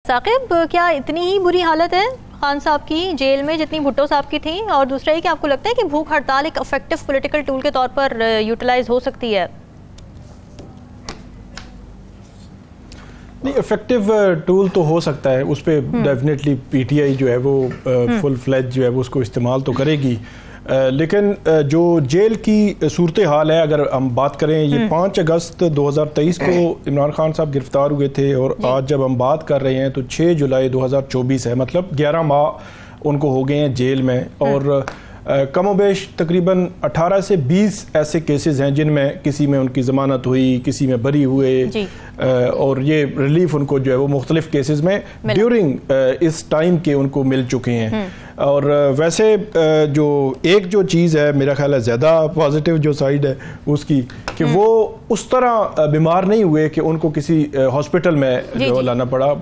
ثاقب، کیا اتنی ہی بری حالت ہے خان صاحب کی جیل میں جتنی بھٹو صاحب کی تھی؟ اور دوسرا یہ کہ آپ کو لگتا ہے کہ بھوک ہڑتال ایک افیکٹو پولیٹیکل ٹول کے طور پر یوٹیلائز ہو سکتی ہے؟ نہیں، افیکٹو ٹول تو ہو سکتا ہے، اس پہ ڈیفینیٹلی پی ٹی آئی جو ہے وہ فل فلیج جو ہے وہ اس کو استعمال تو کرے گی، لیکن جو جیل کی صورتحال ہے اگر ہم بات کریں، یہ 5 اگست 2023 کو عمران خان صاحب گرفتار ہوئے تھے، اور آج جب ہم بات کر رہے ہیں تو 6 جولائی 2024 ہے، مطلب 11 ماہ ان کو ہو گئے ہیں جیل میں، اور کم و بیش تقریباً 18 سے 20 ایسے کیسز ہیں جن میں کسی میں ان کی ضمانت ہوئی، کسی میں بری ہوئے، اور یہ ریلیف ان کو جو ہے وہ مختلف کیسز میں ڈیورنگ اس ٹائم کے ان کو مل چکے ہیں۔ اور ویسے جو چیز ہے میرا خیال ہے زیادہ پازیٹیو جو سائیڈ ہے اس کی، کہ وہ اس طرح بیمار نہیں ہوئے کہ ان کو کسی ہاسپٹل میں جو لانا پڑا۔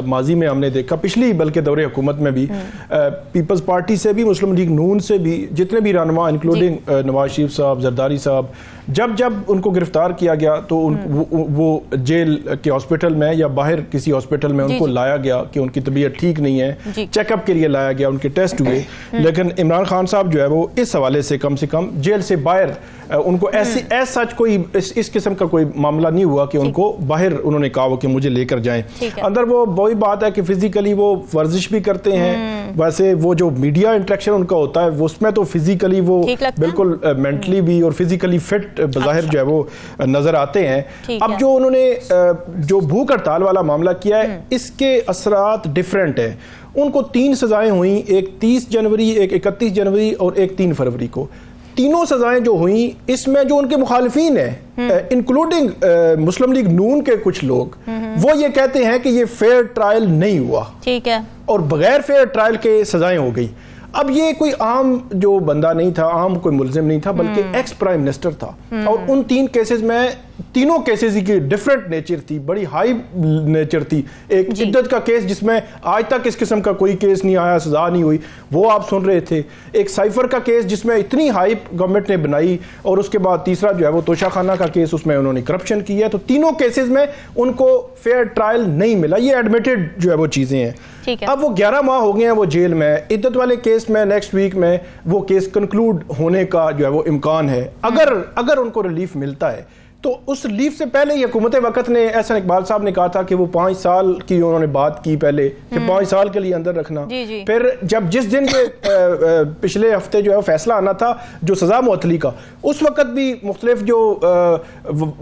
ماضی میں ہم نے دیکھا، پچھلی بلکہ دور حکومت میں بھی پیپلز پارٹی سے بھی، مسلم لیگ نون سے بھی، جتنے بھی رہنما انکلوڈنگ نواز شریف صاحب، زرداری صاحب، جب ان کو گرفتار کیا گیا تو وہ جیل کے ہاسپٹل میں یا باہر کسی ہاسپٹل میں ان کو لایا گیا کہ ان کی طبیعت ٹھیک نہیں ہے، چیک اپ کے لیے لایا گیا، ان کے ٹیسٹ ہوئے، لیکن عمران خان صاحب جو ہے وہ اس حوالے سے کم جیل سے باہر ان کو سچ کوئی اس قسم کا کوئی معاملہ نہیں ہوا کہ ان کو باہر انہوں نے کہا کہ مجھے لے کر جائیں۔ اندر وہ وہی بات ہے کہ فزیکلی وہ ورزش بھی کرتے ہیں، ویسے وہ جو میڈیا انٹریکشن ان کا ہوتا ہے اس میں تو فزیکلی وہ بالکل مینٹلی بھی اور فزیکلی فٹ بظاہر جو ہے وہ نظر آتے ہیں۔ اب جو انہوں نے جو بھوک ہڑتال والا معاملہ کیا ہے، اس کے اثرات ڈیفرنٹ ہیں۔ ان کو 3 سزائیں ہوئیں، ایک 30 جنوری، ایک 31 جنوری اور ایک 3 فروری کو۔ تینوں سزائیں جو ہوئیں، اس میں جو ان کے مخالفین ہیں انکلوڈنگ مسلم لیگ نون کے کچھ لوگ، وہ یہ کہتے ہیں کہ یہ فیئر ٹرائل نہیں ہوا، ٹھیک ہے، اور بغیر فیئر ٹرائل کے سزائیں ہو گئی۔ اب یہ کوئی عام جو بندہ نہیں تھا، عام کوئی ملزم نہیں تھا، بلکہ ایکس پرائم منسٹر تھا، اور ان 3 کیسز میں تینوں کیسز کی ڈیفرنٹ نیچر تھی، بڑی ہائی نیچر تھی۔ ایک عدت کا کیس جس میں آج تک اس قسم کا کوئی کیس نہیں آیا، سزا نہیں ہوئی، وہ آپ سن رہے تھے۔ ایک سائفر کا کیس جس میں اتنی ہائپ گورنمنٹ نے بنائی، اور اس کے بعد تیسرا جو ہے وہ توشہ خانہ کا کیس، اس میں انہوں نے کرپشن کی ہے۔ تو تینوں کیسز میں ان کو فیئر ٹرائل نہیں ملا، یہ ایڈمیٹڈ جو ہے وہ چیزیں ہیں۔ اب وہ 11 ماہ ہو گئے ہیں وہ جیل میں۔ عدت والے کیس میں نیکسٹ ویک میں وہ کیس کنکلوڈ ہونے کا جو ہے وہ امکان ہے، اگر ان کو ریلیف ملتا ہے۔ تو اس ریلیف سے پہلے ہی حکومت وقت نے، احسن اقبال صاحب نے کہا تھا کہ وہ 5 سال کی انہوں نے بات کی پہلے، کہ 5 سال کے لیے اندر رکھنا۔ پھر جس دن پچھلے ہفتے جو ہے فیصلہ آنا تھا جو سزا معطلی کا، اس وقت بھی مختلف جو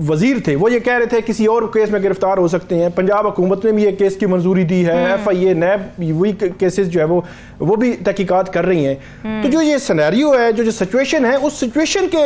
وزیر تھے وہ یہ کہہ رہے تھے کسی اور کیس میں گرفتار ہو سکتے ہیں۔ پنجاب حکومت نے بھی یہ کیس کی منظوری دی ہے، ایف آئی اے نیب وہی کیسز جو ہے وہ بھی تحقیقات کر رہی ہیں۔ تو جو یہ سینیریو ہے، جو سچویشن ہے، اس سچویشن کے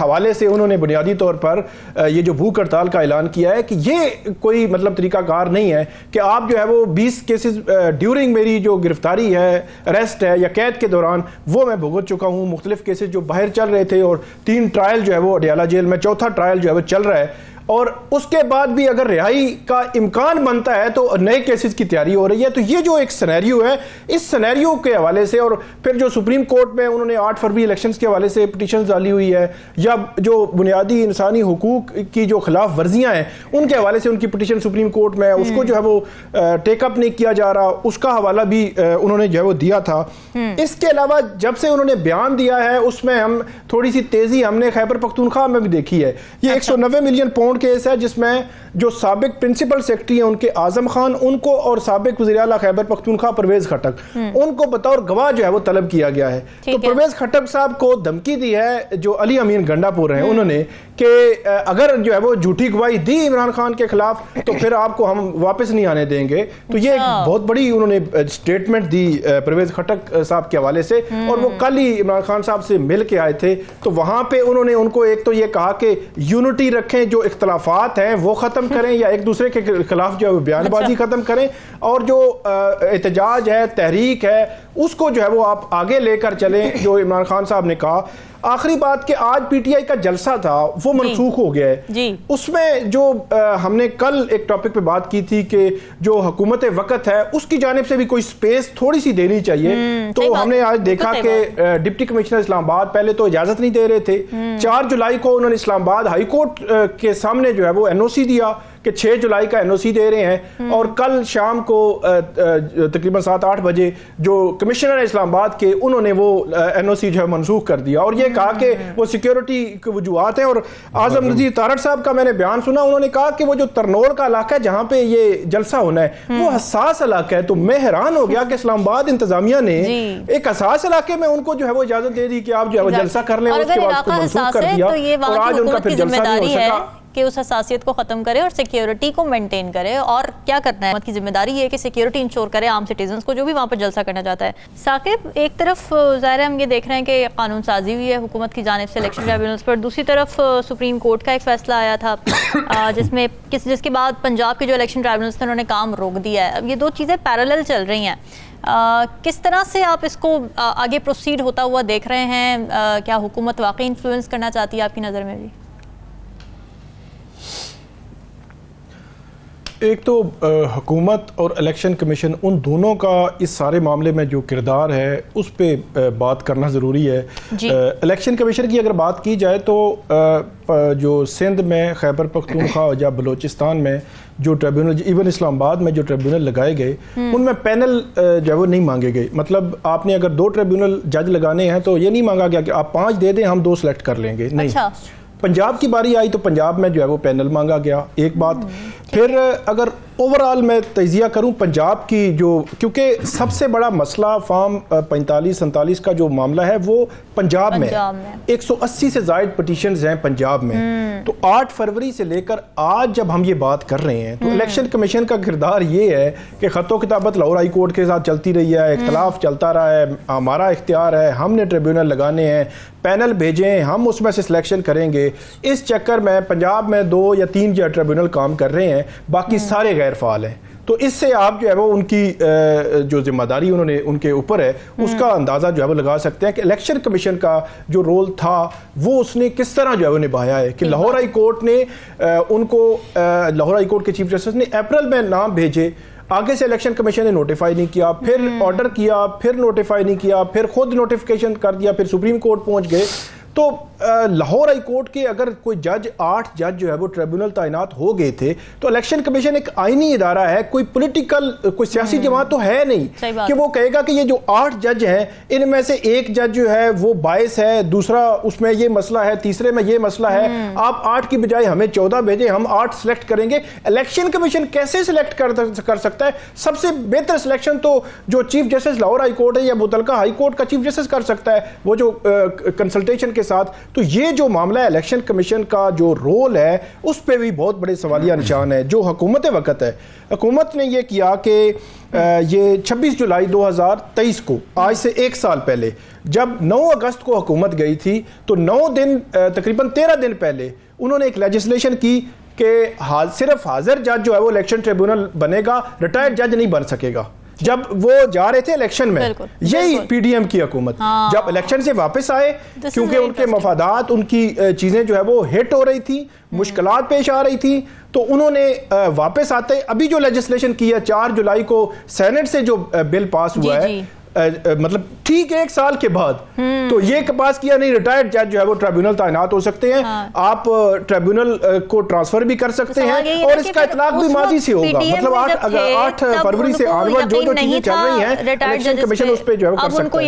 حوالے سے انہوں نے بنیادی طور پر یہ جو بھوک ہڑتال کا اعلان کیا ہے کہ یہ کوئی مطلب طریقہ کار نہیں ہے کہ آپ جو ہے وہ 20 کیسز ڈیورنگ میری جو گرفتاری ہے، اریسٹ ہے یا قید کے دوران، وہ میں بھگت چکا ہوں۔ مختلف کیسز جو باہر چل رہے تھے، اور 3 ٹرائل جو ہے وہ اڈیالہ جیل میں، 4تھا ٹرائل جو ہے وہ چل رہا ہے، اور اس کے بعد بھی اگر رہائی کا امکان بنتا ہے تو نئے کیسز کی تیاری ہو رہی ہے۔ تو یہ جو ایک سینیریو ہے، اس سینیریو کے حوالے سے، اور پھر جو سپریم کورٹ میں انہوں نے 8 فروری الیکشنز کے حوالے سے پٹیشنز ڈالی ہوئی ہے، یا جو بنیادی انسانی حقوق کی جو خلاف ورزیاں ہیں ان کے حوالے سے ان کی پٹیشن سپریم کورٹ میں، اس کو جو ہے وہ ٹیک اپ نہیں کیا جا رہا، اس کا حوالہ بھی انہوں نے جو ہے وہ دیا تھا۔ اس کے علاوہ جب سے انہوں نے بیان دیا ہے، اس میں ہم تھوڑی سی تیزی ہم نے خیبر پختونخوا میں بھی دیکھی ہے۔ یہ 190 ملین پاؤنڈ کیس ہے جس میں جو سابق پرنسپل سیکرٹری ہیں ان کے اعظم خان، ان کو، اور سابق وزیر اعلیٰ خیبر پختونخوا پرویز خٹک، ان کو بطور گواہ جو ہے وہ طلب کیا گیا ہے۔ تو پرویز خٹک صاحب کو دھمکی دی ہے جو علی امین گنڈا پور ہیں، انہوں نے، کہ اگر جو ہے وہ جھوٹی گواہی دی عمران خان کے خلاف تو پھر آپ کو ہم واپس نہیں آنے دیں گے۔ تو یہ ایک بہت بڑی انہوں نے اسٹیٹمنٹ دی پرویز خٹک صاحب کے حوالے سے، اور وہ کل ہی عمران خان صاحب سے مل کے آئے تھے۔ تو وہاں پہ انہوں نے ان کو ایک تو یہ کہا کہ یونٹی رکھیں، جو اختلافات ہیں وہ ختم کریں، یا ایک دوسرے کے خلاف جو بیان بازی ختم کریں، اور جو احتجاج ہے، تحریک ہے، اس کو جو ہے وہ آپ آگے لے کر چلیں، جو عمران خان صاحب نے کہا۔ آخری بات کہ آج پی ٹی آئی کا جلسہ تھا وہ منسوخ ہو گیا ہے۔ اس میں جو ہم نے کل ایک ٹاپک پہ بات کی تھی کہ جو حکومت وقت ہے اس کی جانب سے بھی کوئی سپیس تھوڑی سی دینی چاہیے، تو ہم نے آج دیکھا کہ ڈپٹی کمشنر اسلام آباد پہلے تو اجازت نہیں دے رہے تھے۔ 4 جولائی کو انہوں نے اسلام آباد ہائی کورٹ کے سامنے جو ہے وہ این او سی دیا کہ 6 جولائی کا NOC دے رہے ہیں اور کل شام کو تقریباً 7-8 بجے جو کمشنر اسلام آباد کے انہوں نے وہ NOC جو ہے منسوخ کر دیا اور یہ کہا کہ وہ سیکیورٹی کے وجوہات ہیں. اور اعظم نذیر تارڑ صاحب کا میں نے بیان سنا, انہوں نے کہا کہ وہ جو ترنول کا علاقہ ہے جہاں پہ یہ جلسہ ہونا ہے وہ حساس علاقہ ہے. تو میں حیران ہو گیا کہ اسلام آباد انتظامیہ نے ایک حساس علاقے میں ان کو جو ہے وہ اجازت دے دی کہ آپ جو ہے وہ جلسہ کر لیں, اور اس کے بعد اس کو منسوخ کر دیا اور آج ان کا پھر جلسہ نہیں ہو سکا کہ اس حساسیت کو ختم کرے اور سیکیورٹی کو مینٹین کرے. اور کیا کرنا ہے, حکومت کی ذمہ داری ہے کہ سیکیورٹی انشور کرے عام سٹیزنز کو جو بھی وہاں پر جلسہ کرنا چاہتا ہے. ثاقب, ایک طرف ظاہر ہے ہم یہ دیکھ رہے ہیں کہ قانون سازی ہوئی ہے حکومت کی جانب سے الیکشن ٹرائبیونلز پر, دوسری طرف سپریم کورٹ کا ایک فیصلہ آیا تھا جس کے بعد پنجاب کے جو الیکشن ٹرائبیونلز تھے انہوں نے کام روک دیا ہے. اب یہ دو چیزیں پیرالل چل رہی ہیں, کس طرح سے آپ اس کو آگے پروسیڈ ہوتا ہوا دیکھ رہے ہیں؟ کیا حکومت واقعی انفلوئنس کرنا چاہتی ہے آپ کی نظر میں بھی؟ ایک تو حکومت اور الیکشن کمیشن ان دونوں کا اس سارے معاملے میں جو کردار ہے اس پہ بات کرنا ضروری ہے. الیکشن کمیشن کی اگر بات کی جائے تو جو سندھ میں, خیبر پختونخوا یا بلوچستان میں جو ٹریبیونل, ایون اسلام آباد میں جو ٹریبیونل لگائے گئے ان میں پینل جو ہے وہ نہیں مانگے گئے. مطلب آپ نے اگر 2 ٹریبیونل جج لگانے ہیں تو یہ نہیں مانگا گیا کہ آپ 5 دے دیں, ہم 2 سلیکٹ کر لیں گے. نہیں, پنجاب کی باری آئی تو پنجاب میں جو ہے وہ پینل مانگا گیا. ایک بات. پھر اگر اوورآل میں تجزیہ کروں پنجاب کی جو, کیونکہ سب سے بڑا مسئلہ فارم 45-47 کا جو معاملہ ہے وہ پنجاب میں 180 سے زائد پٹیشنز ہیں پنجاب میں. تو 8 فروری سے لے کر آج جب ہم یہ بات کر رہے ہیں تو الیکشن کمیشن کا کردار یہ ہے کہ خط و کتابت لاہور ہائی کورٹ کے ساتھ چلتی رہی ہے, اختلاف چلتا رہا ہے, ہمارا اختیار ہے, ہم نے ٹریبیونل لگانے ہیں, پینل بھیجیں, ہم اس میں سے سلیکشن کریں گے. اس چکر میں پنجاب میں 2 یا 3 جو ٹریبیونل کام کر رہے ہیں, باقی سارے غیر فعال ہیں. تو اس سے آپ جو ہے وہ ان کی جو ذمہ داری انہوں نے ان کے اوپر ہے اس کا اندازہ جو ہے وہ لگا سکتے ہیں کہ الیکشن کمیشن کا جو رول تھا وہ اس نے کس طرح جو ہے وہ نبھایا ہے. کہ لاہور ہائی کورٹ نے ان کو, لاہور ہائی کورٹ کے چیف جسٹس نے اپریل میں نام بھیجے, آگے سے الیکشن کمیشن نے نوٹیفائی نہیں کیا, پھر آرڈر کیا, پھر نوٹیفائی نہیں کیا, پھر خود نوٹیفیکیشن کر دیا, پھر سپریم کورٹ پہنچ گئے. تو لاہور ہائی کورٹ کے اگر کوئی جج 8 جج جو ہے وہ ٹریبیونل تعینات ہو گئے تھے تو الیکشن کمیشن ایک آئینی ادارہ ہے, کوئی پولیٹیکل کوئی سیاسی جماعت تو ہے نہیں کہ وہ کہے گا کہ یہ جو 8 جج ہیں ان میں سے ایک جج جو ہے وہ باعث ہے, دوسرا اس میں یہ مسئلہ ہے, تیسرے میں یہ مسئلہ ہے, آپ 8 کی بجائے ہمیں 14 بھیجیں, ہم 8 سلیکٹ کریں گے. الیکشن کمیشن کیسے سلیکٹ کر سکتا ہے؟ سب سے بہتر سلیکشن تو جو chief justice Lahore high court ہے یا متعلقہ ہائی کورٹ کا چیف جسٹس کر سکتا ہے, وہ جو کنسلٹیشن کے ساتھ. تو یہ جو معاملہ ہے الیکشن کمیشن کا جو رول ہے اس پہ بھی بہت بڑے سوالیہ نشان ہے. جو حکومت وقت ہے, حکومت نے یہ کیا کہ یہ 26 جولائی 2023 کو, آج سے 1 سال پہلے, جب 9 اگست کو حکومت گئی تھی تو 9 دن تقریباً 13 دن پہلے انہوں نے ایک لیجسلیشن کی کہ صرف حاضر جج جو ہے وہ الیکشن ٹریبیونل بنے گا, ریٹائرڈ جج نہیں بن سکے گا. جب وہ جا رہے تھے الیکشن میں, یہی پی ڈی ایم کی حکومت جب الیکشن سے واپس آئے, کیونکہ ان کے مفادات, ان کی چیزیں جو ہے وہ ہٹ ہو رہی تھی, مشکلات پیش آ رہی تھی, تو انہوں نے واپس آتے ابھی جو لیجسلیشن کی ہے 4 جولائی کو سینٹ سے جو بل پاس ہوا ہے, مطلب ٹھیک 1 سال کے بعد, تو یہ پاس کیا نہیں ریٹائرڈ جج جو ہے وہ ٹریبیونل تعینات ہو سکتے ہیں, آپ ٹریبیونل کو ٹرانسفر بھی کر سکتے ہیں, اور اس کا اطلاق بھی ماضی سے ہوگا. مطلب 8 فروری سے آنورڈ جو چیزیں چل رہی ہیں الیکشن کمیشن اس پہ جو ہے وہ کر سکتا ہے.